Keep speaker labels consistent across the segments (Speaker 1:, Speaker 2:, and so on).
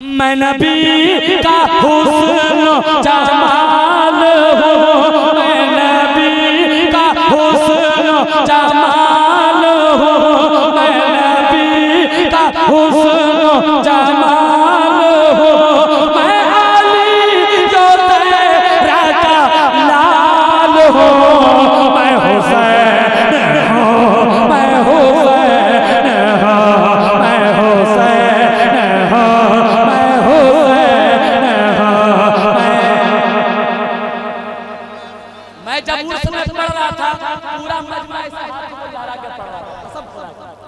Speaker 1: मैं नबी का हुस्न जमाल हूँ, मैं नबी का हुस्न जमाल हूँ, मैं नबी का हुस्न जमाल हूँ, मैं अली जो तेरा का लाल हूँ, मैं हुसैन हूँ, मैं हुसैन हूँ, मैं हुसैन हूँ, मैं हुसैन हूँ। मैं जब उस समय पढ़ रहा था पूरा मजमा ऐसा हाथ को लहरा के पढ़ रहा था, सब पढ़ रहा था।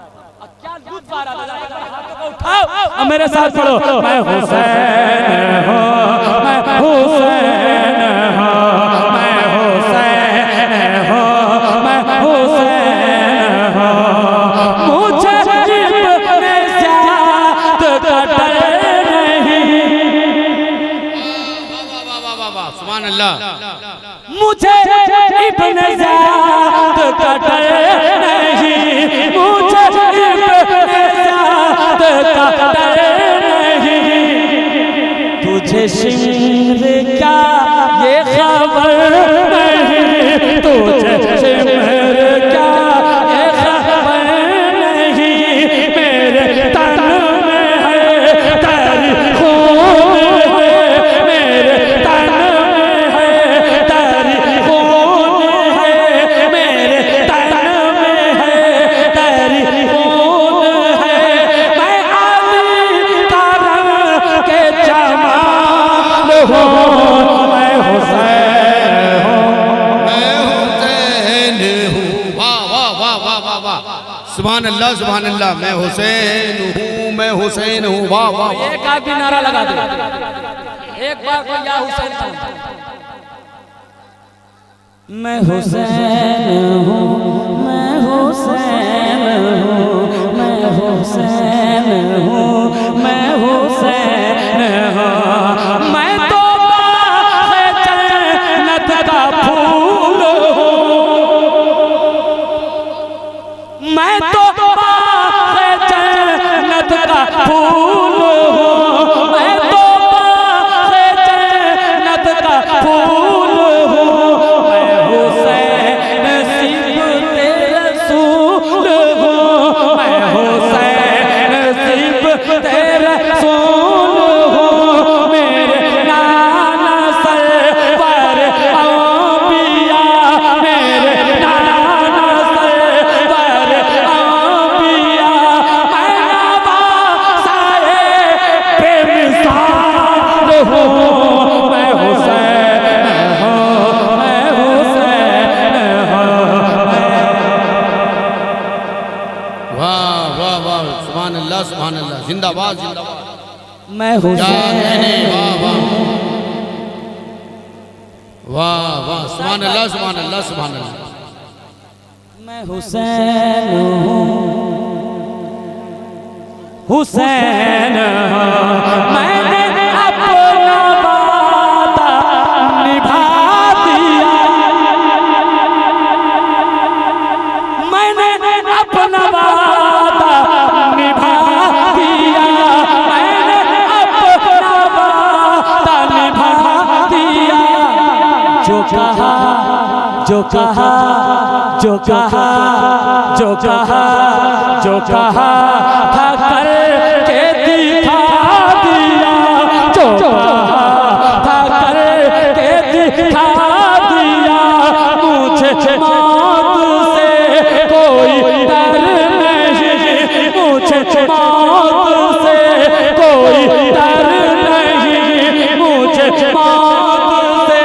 Speaker 1: अब क्या लुत्फ आ रहा था, एक बार हाथों को उठाओ और मेरे साथ पढ़ो, मैं हुसैन हूँ, मैं हुसैन हूँ, मैं हुसैन हूँ, मैं हुसैन हूँ। मुझे इब्ने ज़ियाद का डर नहीं,
Speaker 2: सुभान अल्लाह।
Speaker 1: मुझे इब्ने ज़ियाद का डर नहीं, मुझे इब्ने ज़ियाद का डर नहीं। तुझे शिम्र क्या ये खबर नहीं, तुझे शिम्र क्या ये खबर नहीं। मेरे तन में है तेरी खून है, मेरे तन में है तेरी खून है, मेरे तन में है तेरी खून है। मैं अली का रंग के जमाल हूँ, मैं हुसैन हूँ,
Speaker 2: मैं हुसैन हूँ। वाह वाह वाह वाह वाह वाह, सुभान अल्लाह सुभान अल्लाह। मैं हुसैन हूँ, मैं हुसैन हूँ। वाह वाह वाह।
Speaker 1: एक आदमी नारा लगा दे, एक बार कोई या हुसैन था। मैं हुसैन हूँ, मैं हुसैन हूँ, मैं हुसैन हूँ, मैं हुसैन हूँ। मैं तो बाग़े जन्नत का फूल हूँ, मैं तो बाग़े जन्नत का फूल हूँ, मैं तो बाग़े जन्नत का फूल हूँ। मैं हुसैन सिबते रसूल हूँ, मैं हुसैन सिबते रसूल हूँ। मेरे नाना सरवर अंबिया, मेरे नाना सरवर अंबिया। मैं नवाज़ाए बेमिसाल हूँ, मैं हुसैन हूँ, मैं हुसैन हूँ।
Speaker 2: वाह वाह वाह, सुभान अल्लाह सुभान अल्लाह। जिंदाबाद जिंदाबाद।
Speaker 1: मैं
Speaker 2: क्या
Speaker 1: हुसैन
Speaker 2: कहने, वाह वाह वाह वाह, सुभान अल्लाह सुभान अल्लाह सुभान अल्लाह।
Speaker 1: मैं हुसैन हूँ, हुसैन हूँ। मैंने अपना वादा निभा दिया, मैंने अपना वादा निभा दिया, मैंने अपना वादा निभा दिया। जो कहा जो कहा जो कहा जो कहा जो कहा था करके दिखा दिया, जो कहा था करके दिखा दिया। मुझे मौत से कोई डर नहीं, मुझे मौत से कोई डर नहीं, मुझे मौत से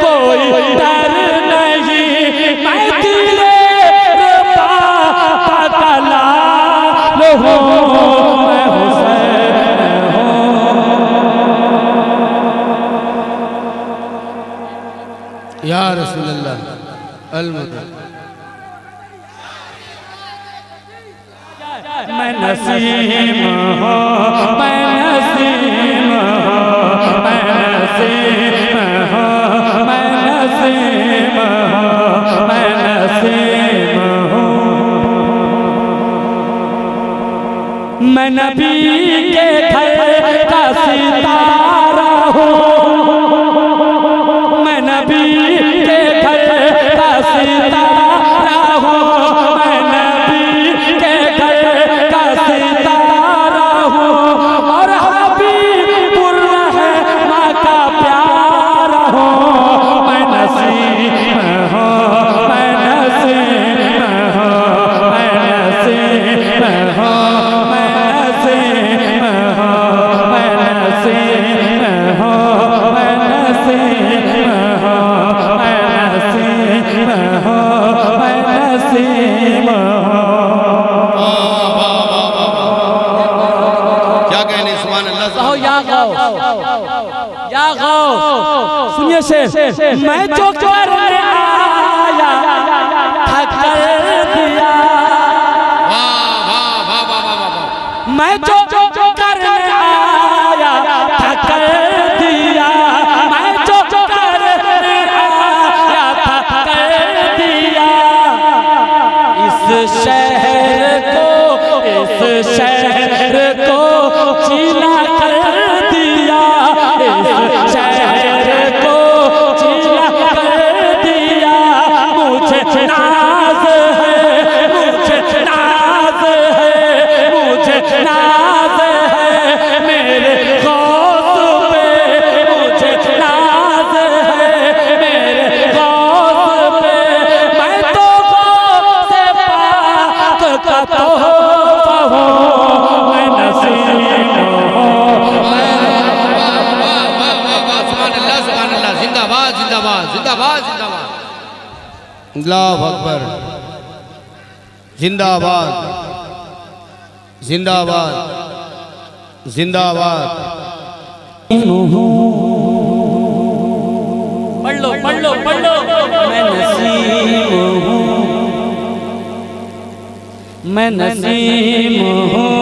Speaker 1: कोई डर नहीं। मैं तेरे बाबा का लाल हूँ, मैं हुसैन हूँ।
Speaker 2: या रसूल अल्लाह अल-मदद।
Speaker 1: मैं नसीम हूँ, मैं नसीम हूँ, मैं नसीम हूँ, मैं नसीम हूँ, मैं नसीम हूँ। मैं नबी के घर का या गौस सुनिए शेर। मैं जो करने आया थक कर दिया, मैं जो करने आया थक कर दिया, मैं जो करने आया थक कर दिया। इस शहर को चीना कर दिया, इस शहर को चीना कर दिया। मुझे नाज है, मुझे नाज है, मुझे नाज है मेरे गौस पे, मुझे नाज है मेरे गौस पे। मैं तो गौस से पाक का तोहफा हूँ, मैं नसीब हूँ, मैं
Speaker 2: जिंदाबाद जिंदाबाद जिंदाबाद जिंदाबाद, अल्लाहु अकबर, जिंदाबाद जिंदाबाद जिंदाबाद।
Speaker 1: पढ़ लो पढ़ लो पढ़ लो। मैं नसीम हूँ,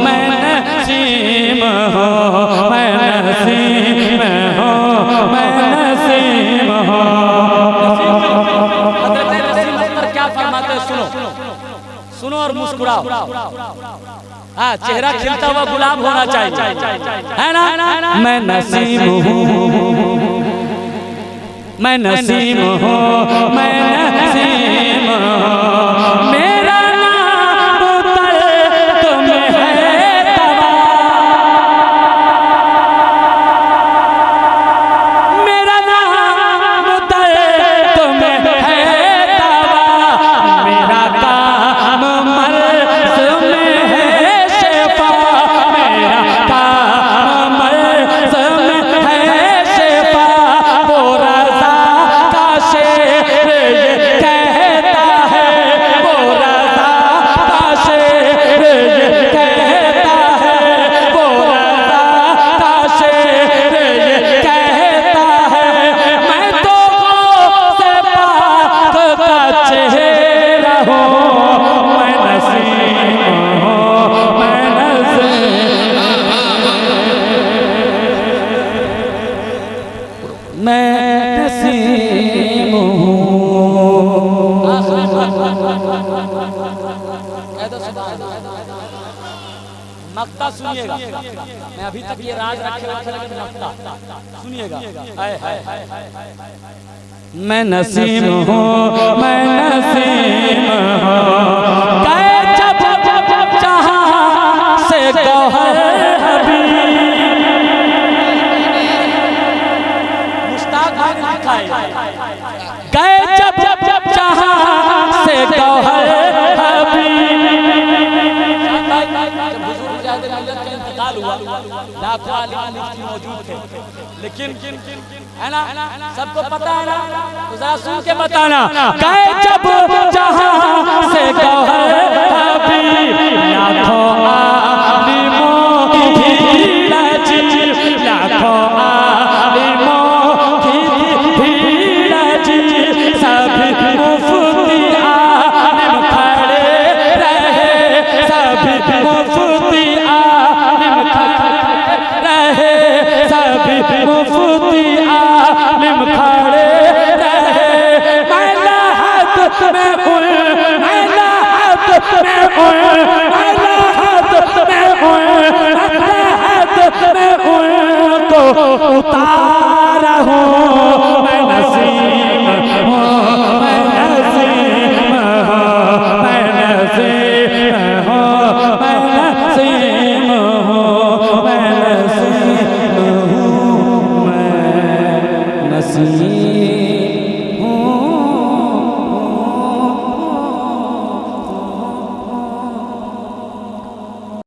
Speaker 1: मैं नसीम हूँ, मैं नसीम हूँ, मैं नसीम हूँ, मैं नसीम हूँ। हज़रत नसीम पर क्या फरमाते हैं सुनो, सुनो और मुस्कुराओ। हाँ, चेहरा खिलता हुआ गुलाब होना चाहिए, है ना। मैं नसीम हूँ, मैं नसीम हूँ, मैं नसीम हूँ। मेरा नाम दर्द में है दवा, मेरा नाम दर्द में है दवा। मेरा काम मर्ज़ में है शिफा, मेरा काम मर्ज़ में है शिफा। वो रज़ा का शेर ये कहता है, वो रज़ा का शेर ये कहता है, वो रज़ा का शेर ये कहता है। मैं तो गौस पाक का चेहरा हूँ, मैं नसीम हूँ, मैं नसीम, मैं नसीम हूँ। मक्ता सुनिएगा, मैं अभी तक ये राज रखे हुए थे, लेकिन मक्ता सुनिएगा। मैं नसीम हूँ, मैं नसीम हूँ। गए जब जहाँ से गौहर हबीब, मुश्ताक भाई ने लिखा है। गए जब जहाँ से गौहर हबीब। जब हुजूर मुजाहिद मिल्लत का इंतकाल हुआ, लाखों आलिम मुफ्ती मौजूद थे, लेकिन है ना, सबको पता है ना, तो जरा सुन के बताना। गए जब जहाँ से गौहर हबीब, लाखों आलिमों की भीड़ जी, लाखों आलिमों की भीड़ जी। सभी मुफ्ती आलिम खड़े रहे, सभी मुफ्ती आलिम खड़े रहे, सभी मुफ्ती आलिम खड़े रहे। मैं लहद में उन, मैं लहद में उन, मैं लहद में उन, मैं लहद में उनको उतार